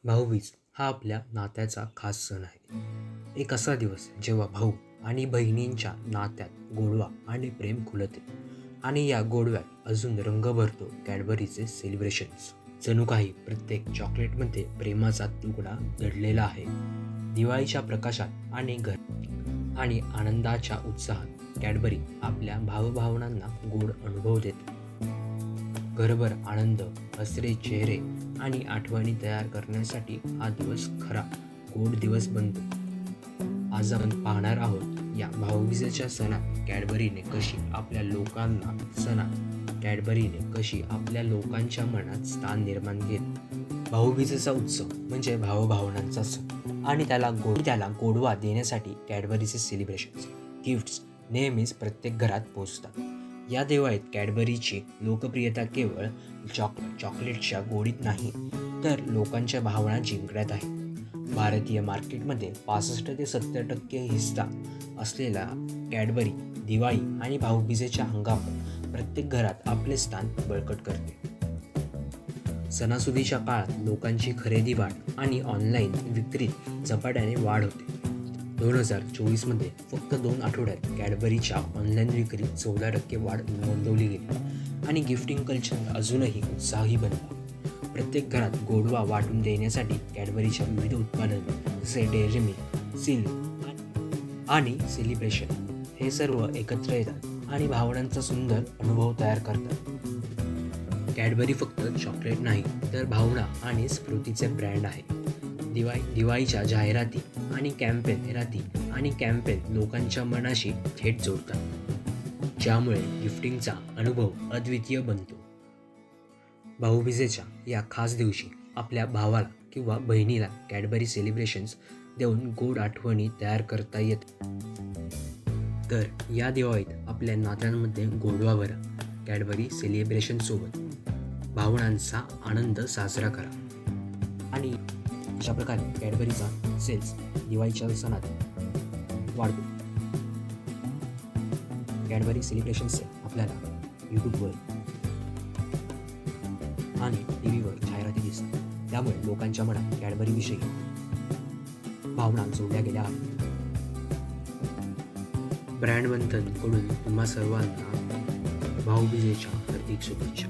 भाऊबीज हा आपल्या नात्याचा खास सण आहे. एक असा दिवस जेव्हा भाऊ आणि बहिणींच्या नात्यात गोडवा आणि प्रेम खुलते आणि या गोडव्यात अजून रंग भरतो कॅडबरीचे सेलिब्रेशन्स. जणू काही प्रत्येक चॉकलेटमध्ये प्रेमाचा तुकडा दडलेला आहे. दिवाळीच्या प्रकाशात आणि आनंदाच्या उत्साहात कॅडबरी आपल्या भावभावनांना गोड अनुभव देते. घरभर आनंद, हसरे चेहरे आणि आठवणी तयार करण्यासाठी हा दिवस खरा गोड दिवस बनतो. आज आपण पाहणार आहोत या भाऊबीजेच्या सणात कॅडबरीने कशी आपल्या लोकांच्या मनात स्थान निर्माण केले. भाऊबीजेचा उत्सव म्हणजे भावभावनांचा सण आणि त्याला गोडवा देण्यासाठी कॅडबरीचे सेलिब्रेशन्स, गिफ्ट्स नेहमीच प्रत्येक घरात पोहोचतात. या दिवाळीत कॅडबरीची लोकप्रियता केवळ चॉकलेटच्या गोडीत नाही, तर लोकांच्या भावना जिंकण्यात आहे. भारतीय मार्केटमध्ये 65 ते 70% हिस्सा असलेला कॅडबरी दिवाळी आणि भाऊबीजेच्या हंगामात प्रत्येक घरात आपले स्थान बळकट करते. सणासुदीच्या काळात लोकांची खरेदी वाढ आणि ऑनलाईन विक्रीत झपाट्याने वाढ होते. 2024मध्ये फक्त 2 आठवड्यात कॅडबरीच्या ऑनलाईन विक्रीत 14% वाढ नोंदवली गेली आणि गिफ्टिंग कल्चर अजूनही उत्साही बनला. प्रत्येक घरात गोडवा वाटून देण्यासाठी कॅडबरीच्या विविध उत्पादने जसे डेअरी मिल्क, सिल्क आणि सेलिब्रेशन हे सर्व एकत्र येतात आणि भावनांचा सुंदर अनुभव तयार करतात. कॅडबरी फक्त चॉकलेट नाही, तर भावना आणि स्मृतीचे ब्रँड आहे. दिवाळीच्या जाहिराती आणि कॅम्पेन लोकांच्या मनाशी थेट जोडतात, ज्यामुळे गिफ्टिंगचा अनुभव अद्वितीय बनतो. भाऊबीजेच्या या खास दिवशी आपल्या भावाला किंवा बहिणीला कॅडबरी सेलिब्रेशन्स देऊन गोड आठवणी तयार करता येतात. तर या दिवाळीत आपल्या नात्यांमध्ये गोडवा भरा. कॅडबरी सेलिब्रेशनसोबत भावनांचा आनंद साजरा करा आणि अशा प्रकारे कॅडबरीचा सेल्स दिवाळीच्या सणात वाढतो. कॅडबरी सेलिब्रेशन सेल आपल्याला यूट्यूबवर आणि टीव्हीवर जाहिराती दिसतात, त्यामुळे लोकांच्या मनात कॅडबरीविषयी भावना जोडल्या गेल्या आहेत. ब्रँड मंथनकडून तुम्हा सर्वांना भाऊबीजेच्या हार्दिक शुभेच्छा.